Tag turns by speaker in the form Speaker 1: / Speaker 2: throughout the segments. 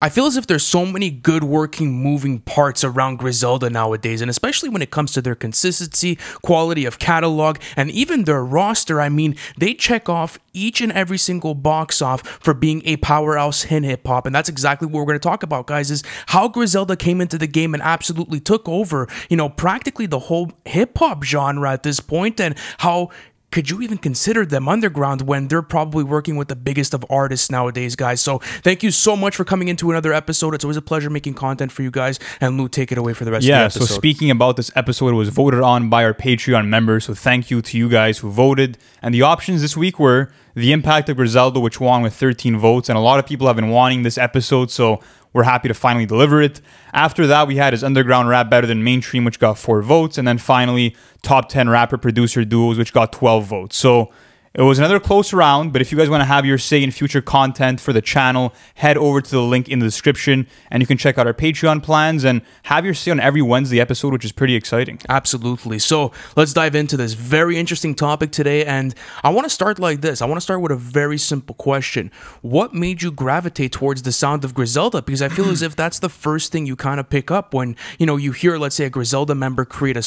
Speaker 1: I feel as if there's so many good working moving parts around Griselda nowadays, and especially when it comes to their consistency, quality of catalog, and even their roster. I mean, they check off each and every single box off for being a powerhouse in hip-hop, and that's exactly what we're going to talk about, guys, is how Griselda came into the game and absolutely took over, practically the whole hip-hop genre at this point, and how could you even consider them underground when they're probably working with the biggest of artists nowadays, guys? So thank you so much for coming into another episode. It's always a pleasure making content for you guys. And Lou, take it away for the rest of the episode.
Speaker 2: So speaking about this episode, it was voted on by our Patreon members. So thank you to you guys who voted. And the options this week were The Impact of Griselda, which won with 13 votes. And a lot of people have been wanting this episode, so we're happy to finally deliver it. After that, we had Is Underground Rap Better Than Mainstream, which got 4 votes. And then finally, Top 10 Rapper-Producer Duos, which got 12 votes. So it was another close round, but if you guys want to have your say in future content for the channel, head over to the link in the description, and you can check out our Patreon plans and have your say on every Wednesday episode, which is pretty exciting.
Speaker 1: Absolutely. So let's dive into this very interesting topic today, and I want to start like this. I want to start with a very simple question. What made you gravitate towards the sound of Griselda? Because I feel as if that's the first thing you kind of pick up when, you hear, let's say, a Griselda member create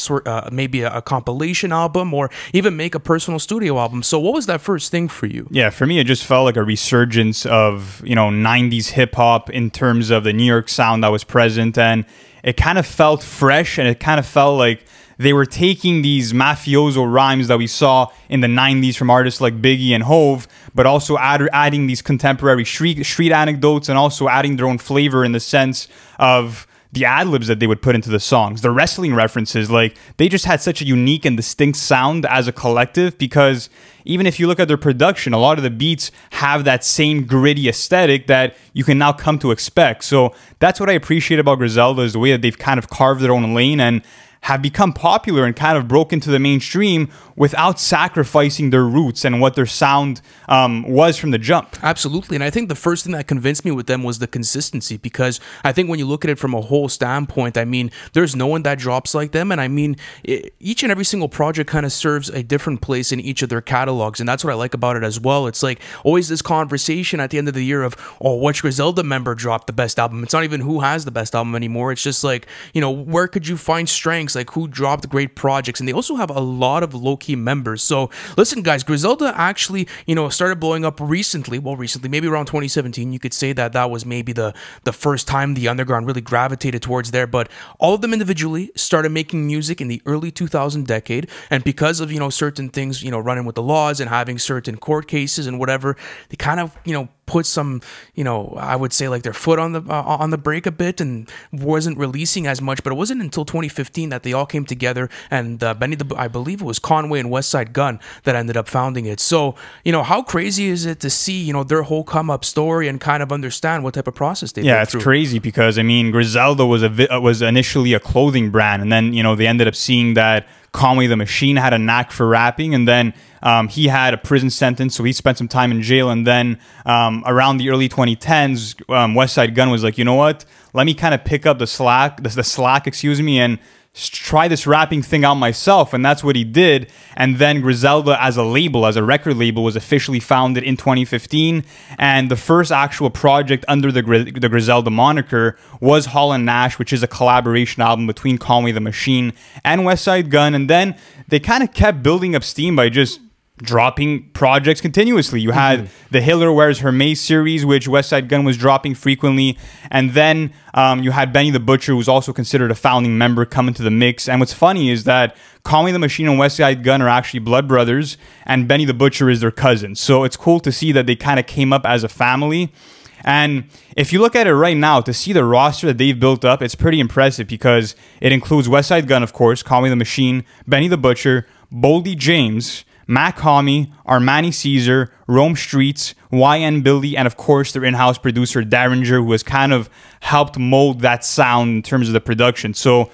Speaker 1: maybe a compilation album or even make a personal studio album. So what was that first thing for you?
Speaker 2: Yeah, for me, it just felt like a resurgence of, 90s hip hop in terms of the New York sound that was present. And it kind of felt fresh, and it kind of felt like they were taking these mafioso rhymes that we saw in the 90s from artists like Biggie and Hove, but also adding these contemporary street anecdotes and also adding their own flavor in the sense of the ad-libs that they would put into the songs, the wrestling references. Like, they just had such a unique and distinct sound as a collective, because even if you look at their production, a lot of the beats have that same gritty aesthetic that you can now come to expect. So that's what I appreciate about Griselda, is the way that they've kind of carved their own lane and have become popular and kind of broke into the mainstream without sacrificing their roots and what their sound was from the jump.
Speaker 1: Absolutely. And I think the first thing that convinced me with them was the consistency, because I think when you look at it from a whole standpoint, I mean, there's no one that drops like them. And I mean, each and every single project kind of serves a different place in each of their catalogs. And that's what I like about it as well. It's like always this conversation at the end of the year of, oh, which Griselda member dropped the best album? It's not even who has the best album anymore. It's just like, where could you find strengths? Like, who dropped great projects? And they also have a lot of low-key members. So listen, guys, Griselda actually, started blowing up recently. Well, recently, maybe around 2017. You could say that that was maybe the first time the underground really gravitated towards there. But all of them individually started making music in the early 2000 decade. And because of, certain things, running with the laws and having certain court cases and whatever, they kind of, put some, I would say like their foot on the brake a bit and wasn't releasing as much. But it wasn't until 2015 that they all came together, and I believe it was Conway and Westside Gunn that ended up founding it. So, how crazy is it to see, their whole come up story and kind of understand what type of process they
Speaker 2: went through? It's crazy, because I mean, Griselda was initially a clothing brand, and then, they ended up seeing that Conway the Machine had a knack for rapping, and then he had a prison sentence, so he spent some time in jail. And then around the early 2010s, Westside Gunn was like, you know what? Let me kind of pick up the slack, and try this rapping thing out myself. And that's what he did. And then Griselda as a label, as a record label, was officially founded in 2015. And the first actual project under the Griselda moniker was Hall & Nash, which is a collaboration album between Conway the Machine and Westside Gunn. And then they kind of kept building up steam by just dropping projects continuously. You had the Hiller Wears Her Mace series, which Westside Gunn was dropping frequently. And then you had Benny the Butcher, who's also considered a founding member, come into the mix. And what's funny is that Conway the Machine and Westside Gunn are actually blood brothers, and Benny the Butcher is their cousin. So it's cool to see that they kind of came up as a family. And if you look at it right now, to see the roster that they've built up, it's pretty impressive, because it includes Westside Gunn, of course, Conway the Machine, Benny the Butcher, Boldy James, Mac Homie, Armani Caesar, Rome Streets, YN Billy, and of course their in-house producer Derringer, who has kind of helped mold that sound in terms of the production. So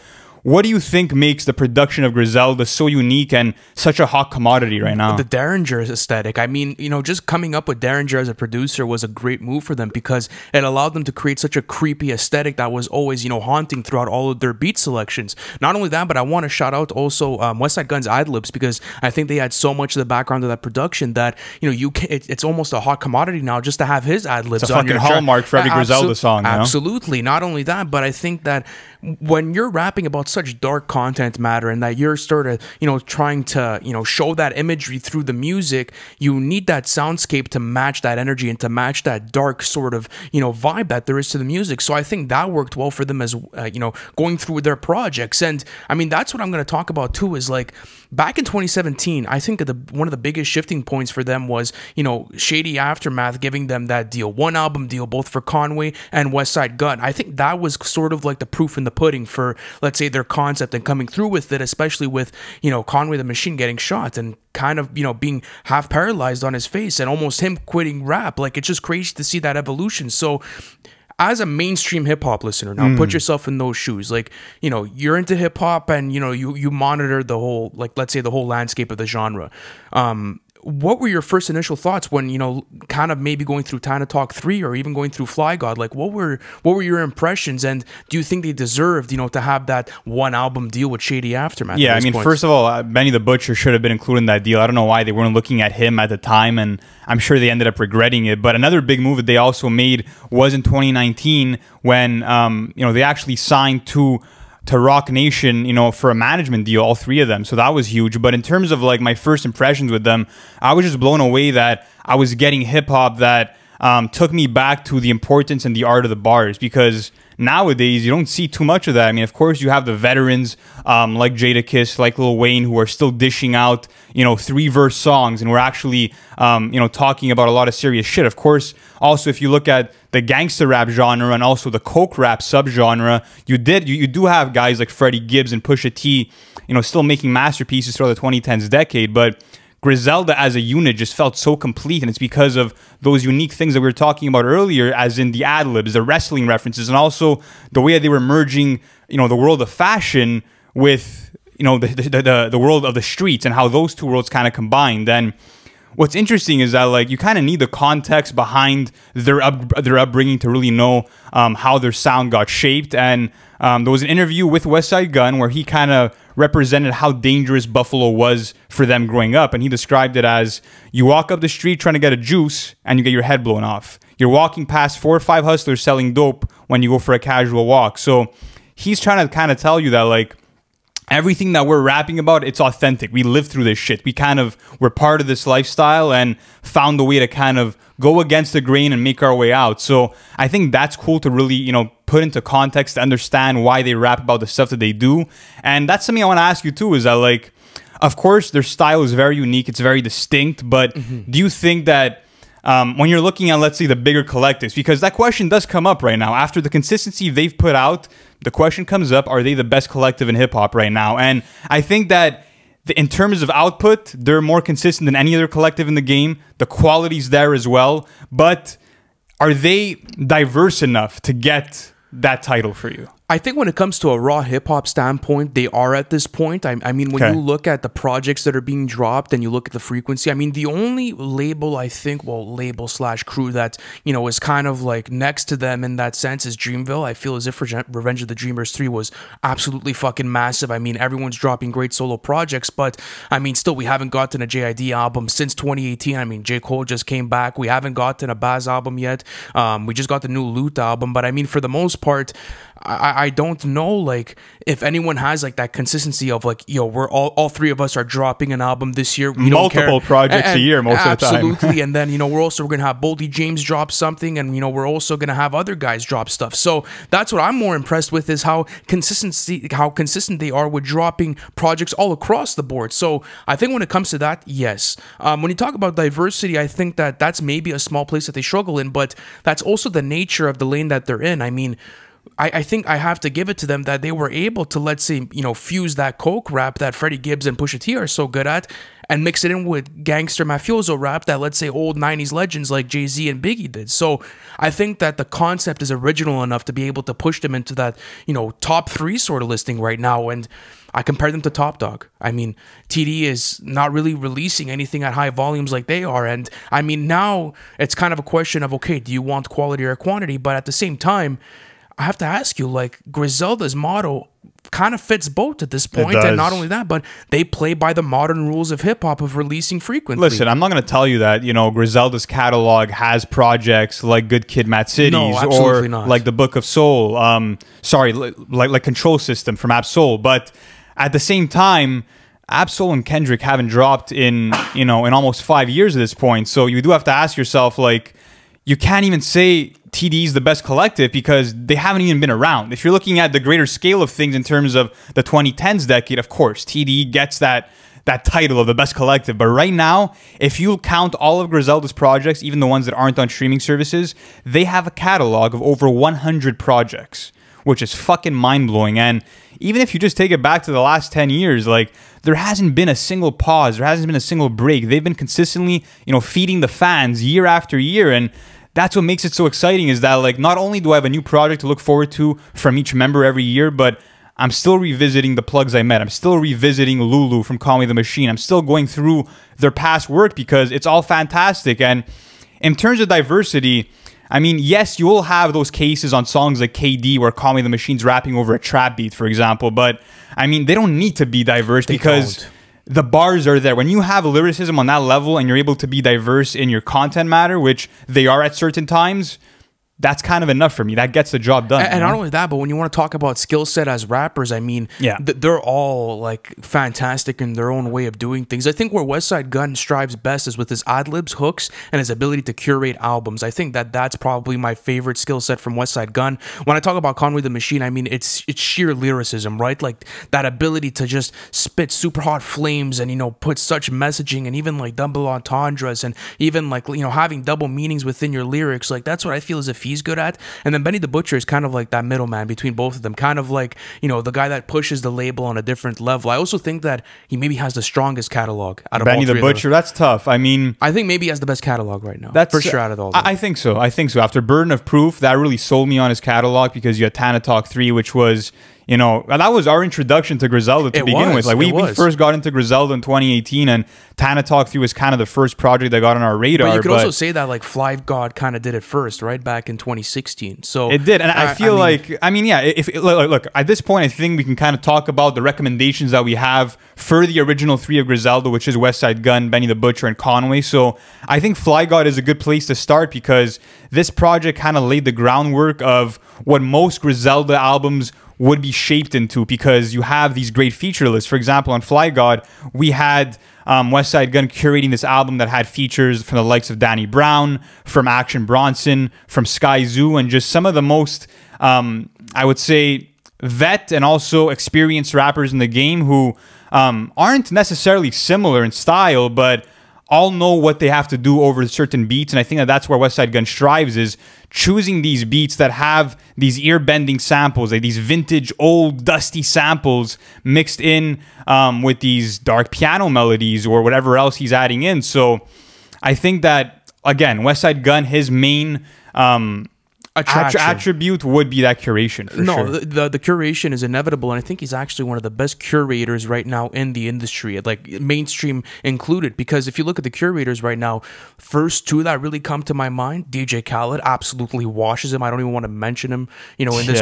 Speaker 2: what do you think makes the production of Griselda so unique and such a hot commodity right now?
Speaker 1: The Derringer aesthetic. I mean, just coming up with Derringer as a producer was a great move for them because it allowed them to create such a creepy aesthetic that was always, haunting throughout all of their beat selections. Not only that, but I want to shout out also Westside Gunn's ad-libs because I think they had so much of the background of that production that, it's almost a hot commodity now just to have his ad-libs
Speaker 2: on your track. It's a fucking hallmark for every Griselda song.
Speaker 1: Absolutely. Not only that, but I think that when you're rapping about such dark content matter and that you're sort of, trying to, show that imagery through the music, you need that soundscape to match that energy and to match that dark sort of, vibe that there is to the music. So I think that worked well for them as, going through their projects. And I mean, that's what I'm going to talk about too, is like back in 2017, I think one of the biggest shifting points for them was, Shady Aftermath giving them that deal, one album deal, both for Conway and Westside Gunn. I think that was sort of like the proof in the pudding for, let's say, their concept and coming through with it, especially with, Conway the Machine getting shot and kind of, being half paralyzed on his face and almost him quitting rap. Like, it's just crazy to see that evolution. So as a mainstream hip hop listener, now put yourself in those shoes. Like, you're into hip hop and, you monitor the whole, like, let's say the whole landscape of the genre. What were your first initial thoughts when, kind of maybe going through Tana Talk 3 or even going through Fly God? Like, what were your impressions? And do you think they deserved, to have that one album deal with Shady Aftermath?
Speaker 2: Yeah, I mean, first of all, Benny the Butcher should have been included in that deal. I don't know why they weren't looking at him at the time, and I'm sure they ended up regretting it. But another big move that they also made was in 2019 when, they actually signed to Rock Nation, for a management deal, all three of them. So that was huge. But in terms of like my first impressions with them, I was just blown away that I was getting hip hop that took me back to the importance and the art of the bars, because nowadays you don't see too much of that. I mean, of course, you have the veterans like Jadakiss, like Lil Wayne, who are still dishing out, 3-verse songs, and we're actually, talking about a lot of serious shit. Of course, also, if you look at the gangster rap genre and also the coke rap subgenre, you do have guys like Freddie Gibbs and Pusha T, still making masterpieces throughout the 2010s decade, but Griselda as a unit just felt so complete, and it's because of those unique things that we were talking about earlier, as in the ad-libs, the wrestling references, and also the way that they were merging, the world of fashion with, the world of the streets, and how those two worlds kind of combined. And what's interesting is that, like, you kind of need the context behind their upbringing to really know how their sound got shaped. And there was an interview with Westside Gunn where he kind of represented how dangerous Buffalo was for them growing up. And he described it as, you walk up the street trying to get a juice and you get your head blown off. You're walking past 4 or 5 hustlers selling dope when you go for a casual walk. So he's trying to kind of tell you that, like, everything that we're rapping about, it's authentic. We live through this shit. We're part of this lifestyle and found a way to kind of go against the grain and make our way out. So I think that's cool to really, put into context to understand why they rap about the stuff that they do. And that's something I want to ask you too, is that, like, of course, their style is very unique. It's very distinct. But do you think that when you're looking at, let's say, the bigger collectives, because that question does come up right now. After the consistency they've put out, the question comes up, are they the best collective in hip-hop right now? And I think that in terms of output, they're more consistent than any other collective in the game. The quality's there as well. But are they diverse enough to get that title for you?
Speaker 1: I think when it comes to a raw hip-hop standpoint, they are at this point. I mean, when you look at the projects that are being dropped and you look at the frequency, I mean, the only label, I think, label/crew that, is kind of like next to them in that sense is Dreamville. I feel as if Revenge of the Dreamers 3 was absolutely fucking massive. I mean, everyone's dropping great solo projects, but, I mean, still, we haven't gotten a JID album since 2018. I mean, J. Cole just came back. We haven't gotten a Baz album yet. We just got the new Loot album, but, I mean, for the most part, I don't know, like, if anyone has, like, that consistency of, like, we're all three of us are dropping an album this year. We
Speaker 2: Multiple projects a year most of the time.
Speaker 1: Absolutely. And then, we're going to have Boldy James drop something, and, we're also going to have other guys drop stuff. So that's what I'm more impressed with, is how consistent they are with dropping projects all across the board. So I think when it comes to that, yes. When you talk about diversity, I think that that's maybe a small place that they struggle in, but that's also the nature of the lane that they're in. I mean, I think I have to give it to them that they were able to, let's say, you know, fuse that coke rap that Freddie Gibbs and Pusha T are so good at, and mix it in with gangster mafioso rap that, let's say, old 90s legends like Jay-Z and Biggie did. So I think that the concept is original enough to be able to push them into that, you know, top 3 sort of listing right now. And I compare them to Top Dog. I mean, TD is not really releasing anything at high volumes like they are. And I mean, now it's kind of a question of, okay, do you want quality or quantity? But at the same time, I have to ask you, like, Griselda's motto kind of fits both at this point. And not only that, but they play by the modern rules of hip-hop of releasing frequently.
Speaker 2: Listen, I'm not going to tell you that, you know, Griselda's catalog has projects like Good Kid, Mad Cities, or
Speaker 1: not.
Speaker 2: like The Book of Soul. Sorry, like Control System from Ab-Soul. But at the same time, Ab-Soul and Kendrick haven't dropped in, you know, in almost 5 years at this point. So you do have to ask yourself, like, you can't even say TD is the best collective because they haven't even been around. If you're looking at the greater scale of things in terms of the 2010s decade, of course, TD gets that title of the best collective. But right now, if you count all of Griselda's projects, even the ones that aren't on streaming services, they have a catalog of over 100 projects, which is fucking mind-blowing. And even if you just take it back to the last 10 years, like, there hasn't been a single pause. There hasn't been a single break. They've been consistently, you know, feeding the fans year after year. And that's what makes it so exciting, is that, like, not only do I have a new project to look forward to from each member every year, but I'm still revisiting the plugs I met. I'm still revisiting Lulu from Conway the Machine. I'm still going through their past work because it's all fantastic. And in terms of diversity, I mean, yes, you will have those cases on songs like KD where Conway the Machine's rapping over a trap beat, for example. But, I mean, they don't need to be diverse because the bars are there. When you have lyricism on that level and you're able to be diverse in your content matter, which they are at certain times, that's kind of enough for me. That gets the job done.
Speaker 1: And not only that, but when you want to talk about skill set as rappers, I mean, they're all, like, fantastic in their own way of doing things. I think where Westside Gunn strives best is with his ad-libs, hooks, and his ability to curate albums. I think that that's probably my favorite skill set from Westside Gunn. When I talk about Conway the Machine, I mean, it's sheer lyricism, right? Like, that ability to just spit super hot flames and, you know, put such messaging and even, like, double entendres and even, like, you know, having double meanings within your lyrics. Like, that's what I feel as if he's good at. And then Benny the Butcher is kind of like that middleman between both of them, kind of like, you know, the guy that pushes the label on a different level. I also think that he maybe has the strongest catalog out of
Speaker 2: Benny
Speaker 1: all three
Speaker 2: the Butcher. That's tough. I mean,
Speaker 1: I think maybe he has the best catalog right now. That's for sure out of all of them.
Speaker 2: I think so. I think so. After Burden of Proof, that really sold me on his catalog because you had Tana Talk 3, which was, you know, that was our introduction to Griselda to begin with. Like, we first got into Griselda in 2018, and Tana Talk 3 was kind of the first project that got on our radar.
Speaker 1: But you could also say that, like, Fly God kind of did it first, right, back in 2016. So
Speaker 2: it did, and I feel like, I mean, yeah, if look, at this point, I think we can kind of talk about the recommendations that we have for the original 3 of Griselda, which is Westside Gunn, Benny the Butcher, and Conway. So I think Fly God is a good place to start because this project kind of laid the groundwork of what most Griselda albums would be shaped into, because you have these great feature lists. For example, on Fly God, we had Westside Gunn curating this album that had features from the likes of Danny Brown, from Action Bronson, from Sky Zoo, and just some of the most, I would say, vet and also experienced rappers in the game who aren't necessarily similar in style, but all know what they have to do over certain beats. And I think that that's where Westside Gunn strives, is choosing these beats that have these ear-bending samples, like these vintage, old, dusty samples mixed in with these dark piano melodies or whatever else he's adding in. So I think that, again, Westside Gunn, his main attribute would be that curation, for sure.
Speaker 1: The curation is inevitable, and I think he's actually one of the best curators right now in the industry, like mainstream included, because if you look at the curators right now, first 2 that really come to my mind, DJ Khaled absolutely washes him. I don't even want to mention him, you know, in this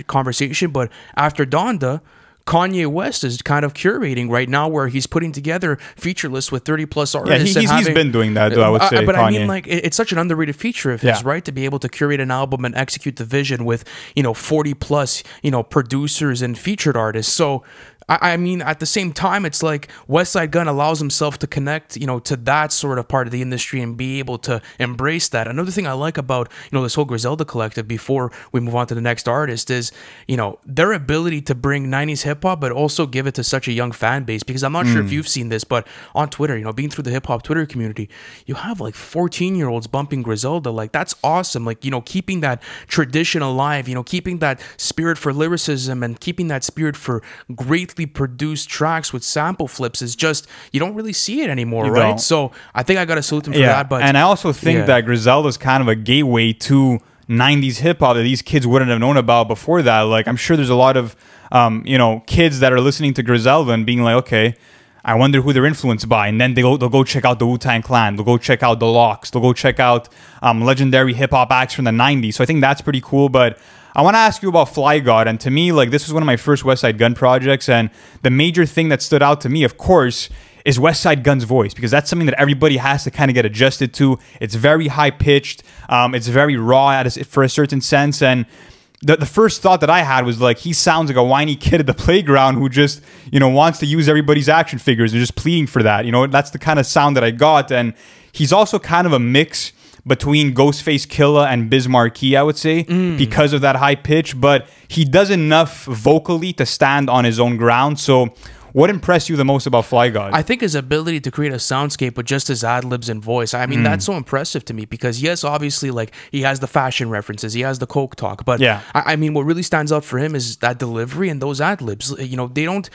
Speaker 1: conversation, but after Donda, Kanye West is kind of curating right now, where he's putting together feature lists with 30+ artists.
Speaker 2: Yeah, he's been doing that, though, I would say.
Speaker 1: But
Speaker 2: Kanye.
Speaker 1: I mean, like, it's such an underrated feature of his, right? To be able to curate an album and execute the vision with, you know, 40+, you know, producers and featured artists. So I mean, at the same time, it's like Westside Gunn allows himself to connect, you know, to that sort of part of the industry and be able to embrace that. Another thing I like about, you know, this whole Griselda collective, before we move on to the next artist, is, you know, their ability to bring 90s hip hop, but also give it to such a young fan base. Because I'm not sure if you've seen this, but on Twitter, you know, being through the hip hop Twitter community, you have like 14-year-olds bumping Griselda. Like, that's awesome. Like, you know, keeping that tradition alive, you know, keeping that spirit for lyricism and keeping that spirit for greatly produced tracks with sample flips is just, you don't really see it anymore, right?
Speaker 2: Don't.
Speaker 1: So I think I gotta salute him for that. But
Speaker 2: and I also think that Griselda is kind of a gateway to 90s hip hop that these kids wouldn't have known about before that. Like, I'm sure there's a lot of you know, kids that are listening to Griselda and being like, okay, I wonder who they're influenced by, and then they'll go check out the Wu-Tang Clan, they'll go check out the Locks, they'll go check out legendary hip hop acts from the 90s. So I think that's pretty cool. But I want to ask you about Fly God. And to me, like, this was one of my first Westside Gunn projects, and the major thing that stood out to me, of course, is Westside Gunn's voice, because that's something that everybody has to kind of get adjusted to. It's very high pitched, it's very raw for a certain sense, and the first thought that I had was, like, he sounds like a whiny kid at the playground who just, you know, wants to use everybody's action figures and just pleading for that. You know, that's the kind of sound that I got. And he's also kind of a mix between Ghostface Killah and Biz Markie, I would say, because of that high pitch. But he does enough vocally to stand on his own ground. So what impressed you the most about Fly God?
Speaker 1: I think his ability to create a soundscape with just his ad-libs and voice. I mean, that's so impressive to me, because yes, obviously, like, he has the fashion references, he has the coke talk, but
Speaker 2: yeah,
Speaker 1: I mean, what really stands out for him is that delivery and those ad-libs. You know, they don't,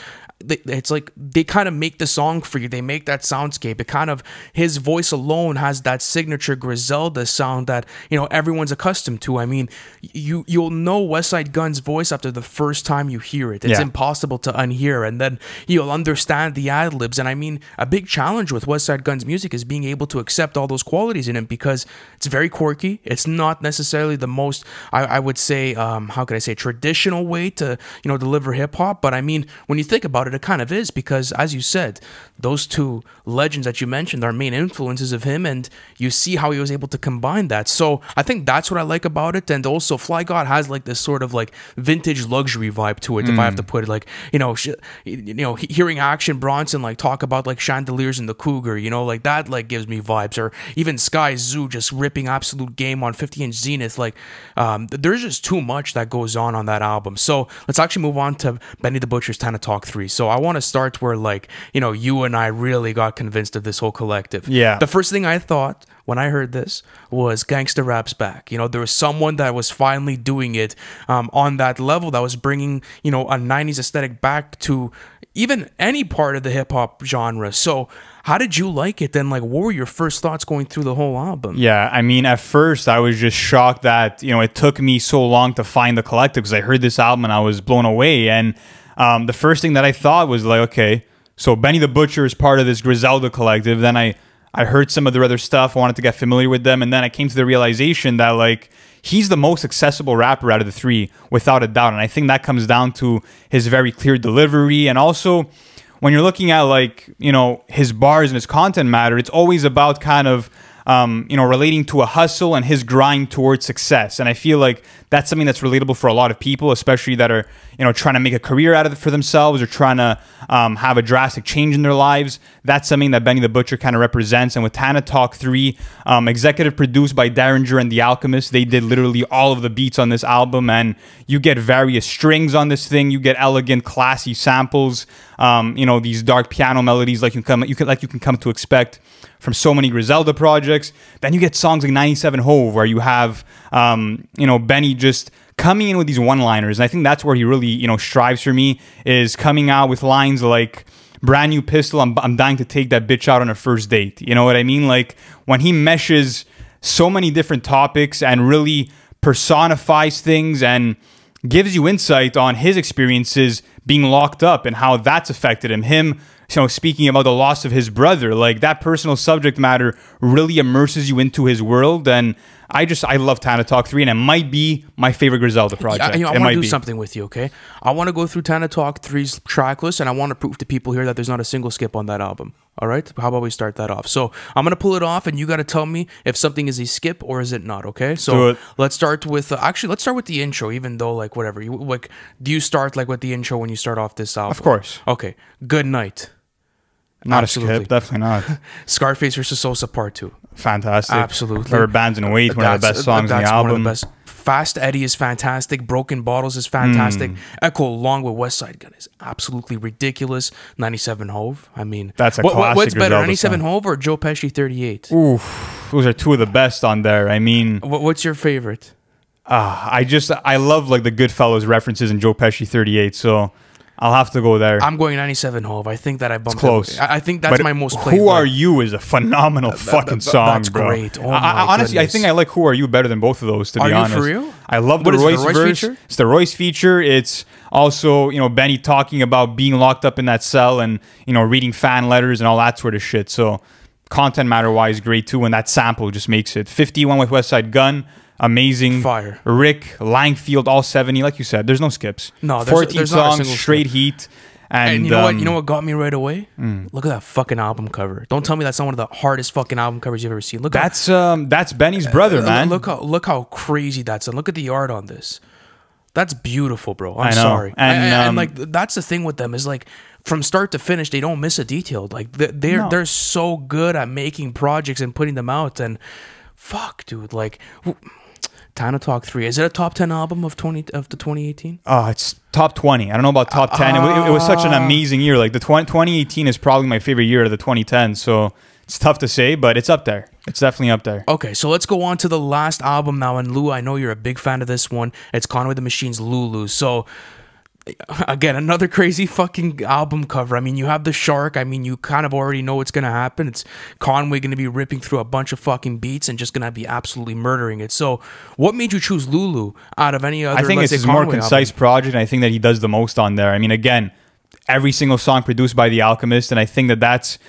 Speaker 1: it's like they kind of make the song for you. They make that soundscape. It kind of, his voice alone has that signature Griselda sound that, you know, everyone's accustomed to. I mean, you'll know Westside Gunn's voice after the first time you hear it. It's impossible to unhear, and then you'll understand the ad-libs. And I mean, a big challenge with Westside Gunn's music is being able to accept all those qualities in it, because it's very quirky. It's not necessarily the most, I would say, how could I say, traditional way to, you know, deliver hip-hop. But I mean, when you think about it, it kind of is, because, as you said, those two legends that you mentioned are main influences of him, and you see how he was able to combine that. So I think that's what I like about it. And also, Fly God has like this sort of like vintage luxury vibe to it, if I have to put it. Like, you know, hearing Action Bronson like talk about like chandeliers in the Cougar, you know, like that like gives me vibes. Or even Sky Zoo just ripping absolute game on 50-inch Zenith. Like, there's just too much that goes on that album. So let's actually move on to Benny the Butcher's Tana Talk 3. So I want to start where, like, you know, you and I really got convinced of this whole collective.
Speaker 2: Yeah.
Speaker 1: The first thing I thought when I heard this was Gangsta Rap's back. You know, there was someone that was finally doing it on that level, that was bringing, you know, a 90s aesthetic back to even any part of the hip-hop genre. So how did you like it? Then, like, what were your first thoughts going through the whole album?
Speaker 2: Yeah, I mean, at first I was just shocked that, you know, it took me so long to find the collective, because I heard this album and I was blown away. And the first thing that I thought was like, okay, so Benny the Butcher is part of this Griselda collective. Then I heard some of their other stuff, I wanted to get familiar with them, and then I came to the realization that, like, he's the most accessible rapper out of the three, without a doubt. And I think that comes down to his very clear delivery. And also, when you're looking at, like, you know, his bars and his content matter, it's always about kind of, you know, relating to a hustle and his grind towards success. And I feel like that's something that's relatable for a lot of people, especially that are, you know, trying to make a career out of it for themselves, or trying to have a drastic change in their lives. That's something that Benny the Butcher kind of represents. And with Tana Talk 3, executive produced by Derringer and The Alchemist, they did literally all of the beats on this album, and you get various strings on this thing. You get elegant, classy samples, you know, these dark piano melodies like you can come to expect from so many Griselda projects. Then you get songs like 97 Hove, where you have, you know, Benny just coming in with these one-liners. And I think that's where he really, you know, strives for me, is coming out with lines like, brand new pistol, I'm dying to take that bitch out on a first date. You know what I mean? Like, when he meshes so many different topics and really personifies things and gives you insight on his experiences being locked up and how that's affected him. You know, speaking about the loss of his brother, like, that personal subject matter really immerses you into his world. And I love Tana Talk 3, and it might be my favorite Griselda project.
Speaker 1: I want to do something with you, okay? I want to go through Tana Talk 3's track list, and I want to prove to people here that there's not a single skip on that album. All right, how about we start that off? So I'm gonna pull it off, and you got to tell me if something is a skip or is it not. Okay, so let's start with actually let's start with the intro. Even though like whatever you like, do you start like with the intro when you start off this album?
Speaker 2: Of course.
Speaker 1: Okay, Good Night.
Speaker 2: Not Absolutely. A skip, definitely not.
Speaker 1: Scarface versus Sosa Part 2.
Speaker 2: Fantastic.
Speaker 1: Absolutely.
Speaker 2: Rubber Bands and Weight, one of the best songs on the album. One of the best.
Speaker 1: Fast Eddie is fantastic. Broken Bottles is fantastic. Echo along with Westside Gunn is absolutely ridiculous. 97 Hove. I mean,
Speaker 2: that's a classic.
Speaker 1: What's better,
Speaker 2: Griselda
Speaker 1: 97
Speaker 2: song.
Speaker 1: Hove or Joe Pesci 38?
Speaker 2: Oof, those are two of the best on there. I mean,
Speaker 1: what's your favorite?
Speaker 2: I love like the Goodfellas references in Joe Pesci 38. So I'll have to go there.
Speaker 1: I'm going 97 Hove. I think that I bumped
Speaker 2: it's close.
Speaker 1: I think that's my most played.
Speaker 2: Who Are You is a phenomenal fucking song,
Speaker 1: that's
Speaker 2: bro.
Speaker 1: Great. Oh
Speaker 2: honestly, I think I like Who Are You better than both of those, to be honest.
Speaker 1: Are you for real?
Speaker 2: I love the Royce verse.
Speaker 1: Feature?
Speaker 2: It's the Royce feature. It's also, Benny talking about being locked up in that cell and, reading fan letters and all that sort of shit. So content matter-wise, great too. And that sample just makes it. 51 with Westside Gunn. Amazing.
Speaker 1: Fire.
Speaker 2: Rick, Langfield, all 70. Like you said, there's no skips.
Speaker 1: No,
Speaker 2: 14 songs, straight heat.
Speaker 1: And you know what got me right away? Look at that fucking album cover. Don't tell me that's not one of the hardest fucking album covers you've ever seen. Look,
Speaker 2: that's Benny's brother, man.
Speaker 1: Look how crazy that's done. Look at the art on this. That's beautiful, bro. I'm
Speaker 2: I know.
Speaker 1: sorry.
Speaker 2: And
Speaker 1: like that's the thing with them is like from start to finish they don't miss a detail. Like they're so good at making projects and putting them out. And fuck, dude, like. Time to Talk 3. Is it a top 10 album of the 2018?
Speaker 2: It's top 20. I don't know about top 10. It was such an amazing year. Like the 2018 is probably my favorite year of the 2010s. So it's tough to say, but it's up there. It's definitely up there.
Speaker 1: Okay, so let's go on to the last album now. And Lou, I know you're a big fan of this one. It's Conway the Machine's Lulu. So again, another crazy fucking album cover. I mean, you have the shark. I mean, you kind of already know what's going to happen. It's Conway going to be ripping through a bunch of fucking beats and just going to be absolutely murdering it. So what made you choose Lulu out of any other,
Speaker 2: I think it's his more concise project, and I think that he does the most on there. I mean, again, every single song produced by The Alchemist, and I think that that's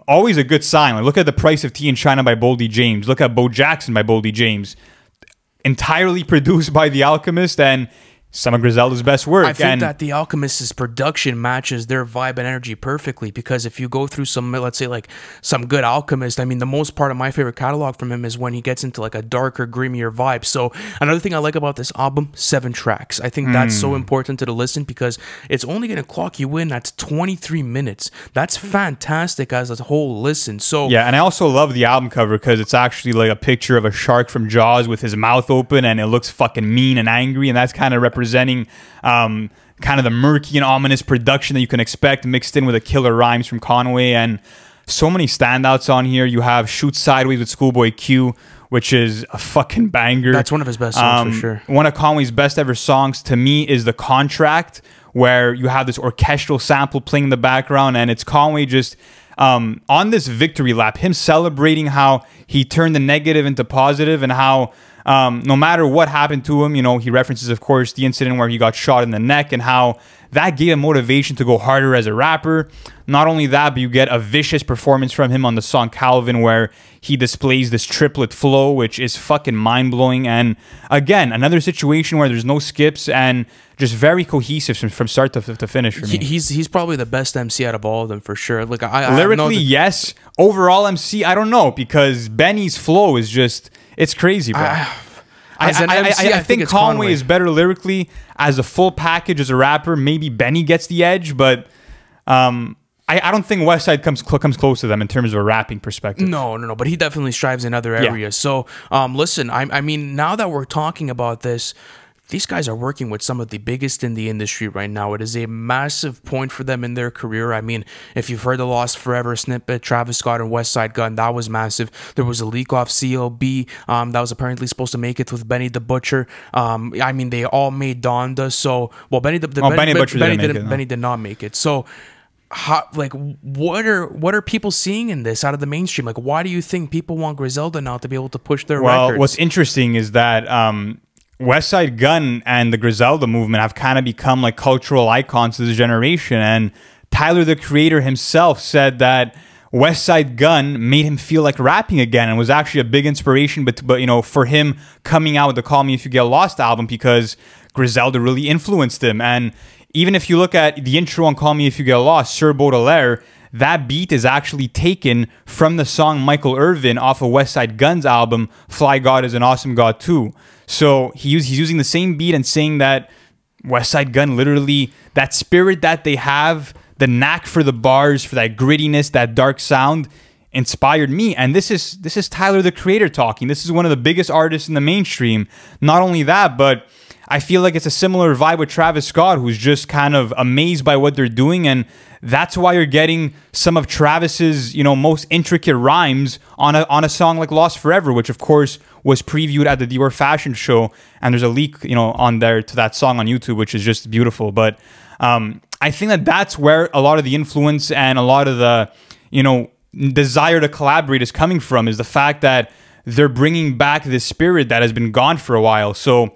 Speaker 2: always a good sign. Like, look at The Price of Tea in China by Boldy James. Look at Bo Jackson by Boldy James. Entirely produced by The Alchemist, and some of Griselda's best work.
Speaker 1: I think that The Alchemist's production matches their vibe and energy perfectly, because if you go through some, let's say like some good Alchemist, I mean, the most part of my favorite catalog from him is when he gets into like a darker, grimier vibe. So another thing I like about this album, 7 tracks. I think that's so important to the listen because it's only going to clock you in at 23 minutes. That's fantastic as a whole listen. So
Speaker 2: yeah, and I also love the album cover because it's actually like a picture of a shark from Jaws with his mouth open, and it looks fucking mean and angry, and that's kind of representing kind of the murky and ominous production that you can expect mixed in with the killer rhymes from Conway. And so many standouts on here. You have Shoot Sideways with Schoolboy Q, which is a fucking banger.
Speaker 1: That's one of his best songs for sure.
Speaker 2: One of Conway's best ever songs to me is The Contract, where you have this orchestral sample playing in the background, and it's Conway just on this victory lap, him celebrating how he turned the negative into positive, and how no matter what happened to him, he references, of course, the incident where he got shot in the neck, and how that gave him motivation to go harder as a rapper. Not only that, but you get a vicious performance from him on the song Calvin, where he displays this triplet flow, which is fucking mind-blowing. And again, another situation where there's no skips and just very cohesive from start to finish for me.
Speaker 1: He's probably the best MC out of all of them for sure. Like
Speaker 2: lyrically, yes. Overall MC, I don't know, because Benny's flow is just, it's crazy, bro. I think Conway is better lyrically. As a full package, as a rapper, maybe Benny gets the edge, but I don't think Westside comes close to them in terms of a rapping perspective.
Speaker 1: No, but he definitely strives in other areas. Yeah. So, listen, I mean, now that we're talking about this, these guys are working with some of the biggest in the industry right now. It is a massive point for them in their career. I mean, if you've heard the Lost Forever snippet, Travis Scott and Westside Gunn, that was massive. There was a leak off CLB that was apparently supposed to make it with Benny the Butcher. I mean, they all made Donda. So, well, Benny did not make it. So, what are people seeing in this out of the mainstream? Like, why do you think people want Griselda now to be able to push their records?
Speaker 2: Well, what's interesting is that Westside Gunn and the Griselda movement have kind of become like cultural icons to this generation. And Tyler, the Creator himself, said that Westside Gunn made him feel like rapping again, and was actually a big inspiration, but for him coming out with the Call Me If You Get Lost album, because Griselda really influenced him. And even if you look at the intro on Call Me If You Get Lost, Sir Baudelaire, that beat is actually taken from the song Michael Irvin off of Westside Gunn's album Fly God is an Awesome God Too. So he's using the same beat and saying that Westside Gunn literally, that spirit that they have, the knack for the bars, for that grittiness, that dark sound, inspired me. And this is Tyler the Creator talking. This is one of the biggest artists in the mainstream. Not only that, but I feel like it's a similar vibe with Travis Scott, who's just kind of amazed by what they're doing, and that's why you're getting some of Travis's, most intricate rhymes on a song like Lost Forever, which of course was previewed at the Dior Fashion Show, and there's a leak, on there to that song on YouTube, which is just beautiful. But I think that that's where a lot of the influence and a lot of the, desire to collaborate is coming from, is the fact that they're bringing back this spirit that has been gone for a while. So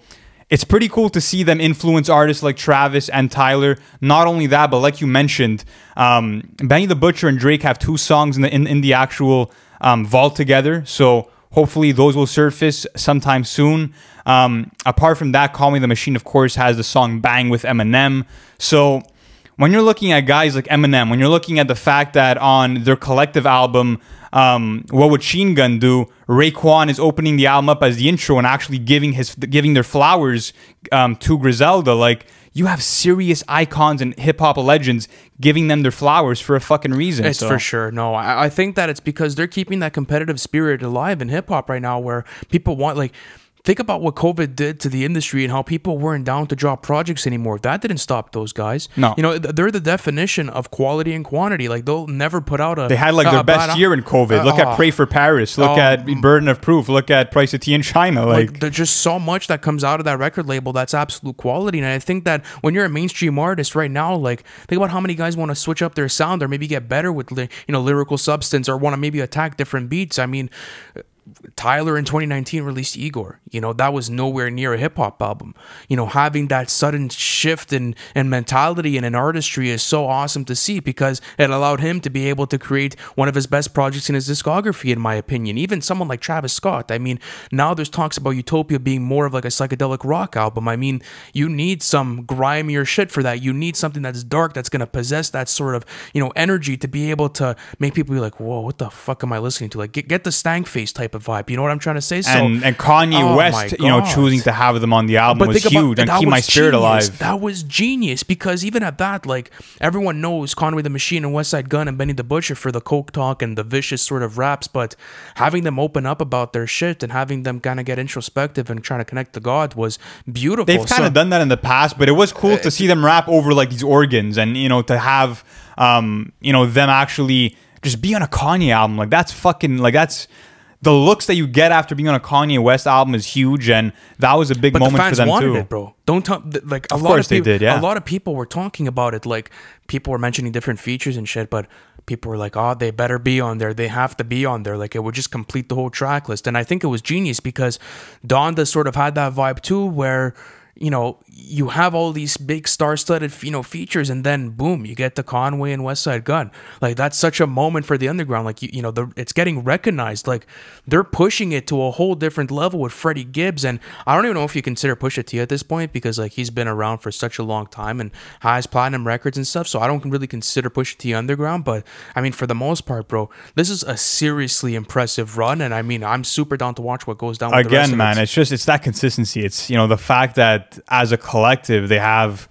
Speaker 2: it's pretty cool to see them influence artists like Travis and Tyler. Not only that, but like you mentioned, Benny the Butcher and Drake have 2 songs in the actual vault together. So hopefully those will surface sometime soon. Apart from that, Call Me the Machine, of course, has the song Bang with Eminem. So when you're looking at guys like Eminem, when you're looking at the fact that on their collective album, What Would Sheen Gun Do, Raekwon is opening the album up as the intro and actually giving their flowers to Griselda. Like, you have serious icons and hip-hop legends giving them their flowers for a fucking reason.
Speaker 1: It's for sure. No, I think that it's because they're keeping that competitive spirit alive in hip-hop right now, where people want, like, think about what COVID did to the industry and how people weren't down to drop projects anymore. That didn't stop those guys.
Speaker 2: No.
Speaker 1: They're the definition of quality and quantity. Like, they'll never put out
Speaker 2: They had, like, their best year in COVID. Look at Pray for Paris. Look at Burden of Proof. Look at Price of Tea in China. Like,
Speaker 1: there's just so much that comes out of that record label that's absolute quality. And I think that when you're a mainstream artist right now, like, think about how many guys want to switch up their sound or maybe get better with, lyrical substance, or want to maybe attack different beats. I mean, Tyler in 2019 released Igor. That was nowhere near a hip-hop album. Having that sudden shift in mentality and in artistry is so awesome to see, because it allowed him to be able to create one of his best projects in his discography, in my opinion. Even someone like Travis Scott. I mean, now there's talks about Utopia being more of like a psychedelic rock album. I mean, you need some grimier shit for that. You need something that's dark, that's going to possess that sort of, energy to be able to make people be like, whoa, what the fuck am I listening to? Like, get the stank face type of vibe. You know what I'm trying to say? So,
Speaker 2: and Kanye West, choosing to have them on the album was huge and keep my spirit alive.
Speaker 1: That was genius, because even at that, like, everyone knows Conway the Machine and Westside Gunn and Benny the Butcher for the coke talk and the vicious sort of raps, but having them open up about their shit and having them kind of get introspective and trying to connect to God was beautiful.
Speaker 2: They've kind of done that in the past, but it was cool to see them rap over like these organs, and to have them actually just be on a Kanye album. Like, that's fucking, like, that's the looks that you get after being on a Kanye West album is huge, and that was a big moment for them too. But the fans wanted it,
Speaker 1: bro. Don't tell, like,
Speaker 2: of course they did. Yeah,
Speaker 1: a lot of people were talking about it. Like, people were mentioning different features and shit, but people were like, "Oh, they better be on there. They have to be on there. Like, it would just complete the whole track list." And I think it was genius, because Donda sort of had that vibe too, where you have all these big star-studded, features, and then boom, you get the Conway and Westside Gunn. Like, that's such a moment for the underground. Like, it's getting recognized. Like, they're pushing it to a whole different level with Freddie Gibbs, and I don't even know if you consider Pusha T at this point, because, like, he's been around for such a long time and has platinum records and stuff. So I don't really consider Pusha T underground, but I mean, for the most part, bro, this is a seriously impressive run, and I mean, I'm super down to watch what goes down with the rest of
Speaker 2: man.
Speaker 1: it.
Speaker 2: It's that consistency. It's the fact that as a collective they have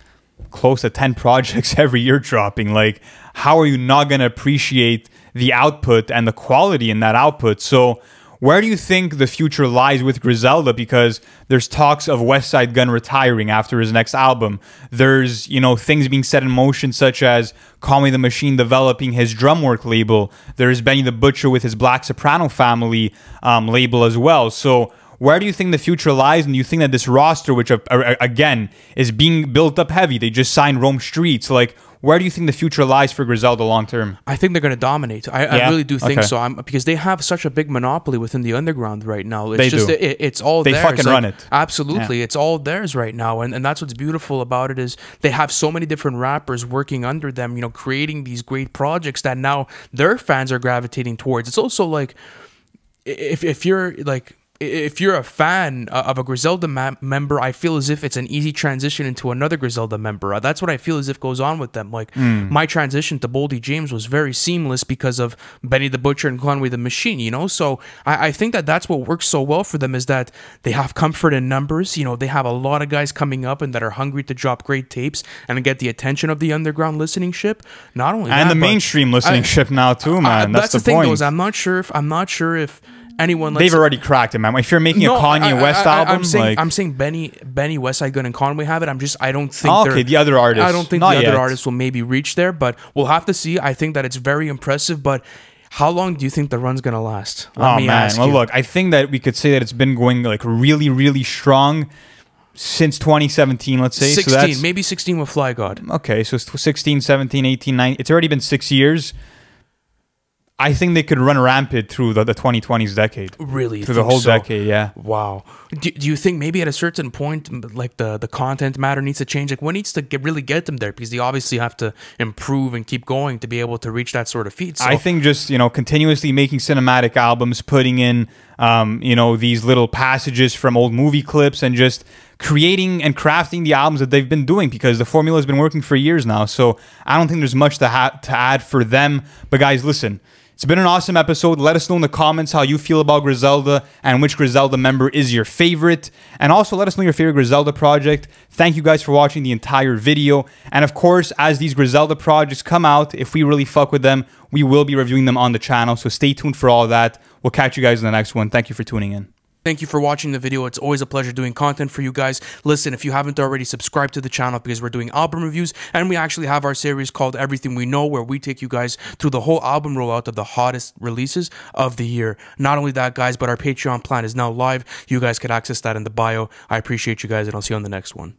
Speaker 2: close to 10 projects every year dropping. Like, how are you not going to appreciate the output and the quality in that output? So where do you think the future lies with Griselda? Because there's talks of Westside Gunn retiring after his next album. There's, things being set in motion, such as Call Me the Machine developing his drumwork label. There's Benny the Butcher with his Black Soprano Family label as well. So where do you think the future lies? And do you think that this roster, which again is being built up heavy, they just signed Rome Streets, like, where do you think the future lies for Griselda long term? I
Speaker 1: think they're going to dominate. I really do think so. Because they have such a big monopoly within the underground right now. It's all theirs.
Speaker 2: They fucking run it.
Speaker 1: Absolutely. Yeah. It's all theirs right now. And that's what's beautiful about it, is they have so many different rappers working under them, creating these great projects that now their fans are gravitating towards. It's also like, if you're like, if you're a fan of a Griselda member, I feel as if it's an easy transition into another Griselda member. That's what I feel as if goes on with them. Like my transition to Boldy James was very seamless because of Benny the Butcher and Conway the Machine, you know? So I think that that's what works so well for them, is that they have comfort in numbers. You know, they have a lot of guys coming up and that are hungry to drop great tapes and get the attention of the underground listening ship. Not only
Speaker 2: and
Speaker 1: that,
Speaker 2: the mainstream listening ship now too, man. That's the
Speaker 1: thing,
Speaker 2: point.
Speaker 1: though, is I'm not sure if anyone,
Speaker 2: they've already cracked it, man. If you're making a Kanye West album,
Speaker 1: I'm saying Benny, Westside Gunn, and Conway have it. I don't think.
Speaker 2: Okay, the other artists.
Speaker 1: I don't think
Speaker 2: Not
Speaker 1: the
Speaker 2: yet.
Speaker 1: other artists will maybe reach there, but we'll have to see. I think that it's very impressive, but how long do you think the run's gonna last? Let me ask
Speaker 2: well,
Speaker 1: you.
Speaker 2: look, I think that we could say that it's been going like really, really strong since 2017. Let's say
Speaker 1: 16,
Speaker 2: so that's,
Speaker 1: maybe 16 with Fly God.
Speaker 2: Okay, so it's 16, 17, 18, 19. It's already been 6 years. I think they could run rampant through the 2020s decade.
Speaker 1: Really?
Speaker 2: Through the whole decade, yeah.
Speaker 1: Wow. Do you think maybe at a certain point, like the content matter needs to change? Like what needs to really get them there? Because they obviously have to improve and keep going to be able to reach that sort of feat. So
Speaker 2: I think just, you know, continuously making cinematic albums, putting in, you know, these little passages from old movie clips and just creating and crafting the albums that they've been doing, because the formula has been working for years now. So I don't think there's much to add for them. But guys, listen. It's been an awesome episode. Let us know in the comments how you feel about Griselda and which Griselda member is your favorite. And also let us know your favorite Griselda project. Thank you guys for watching the entire video. And of course, as these Griselda projects come out, if we really fuck with them, we will be reviewing them on the channel. So stay tuned for all that. We'll catch you guys in the next one. Thank you for tuning in.
Speaker 1: Thank you for watching the video. It's always a pleasure doing content for you guys. Listen, if you haven't already, subscribe to the channel, because we're doing album reviews, and we actually have our series called Everything We Know, where we take you guys through the whole album rollout of the hottest releases of the year. Not only that, guys, but our Patreon plan is now live. You guys can access that in the bio. I appreciate you guys, and I'll see you on the next one.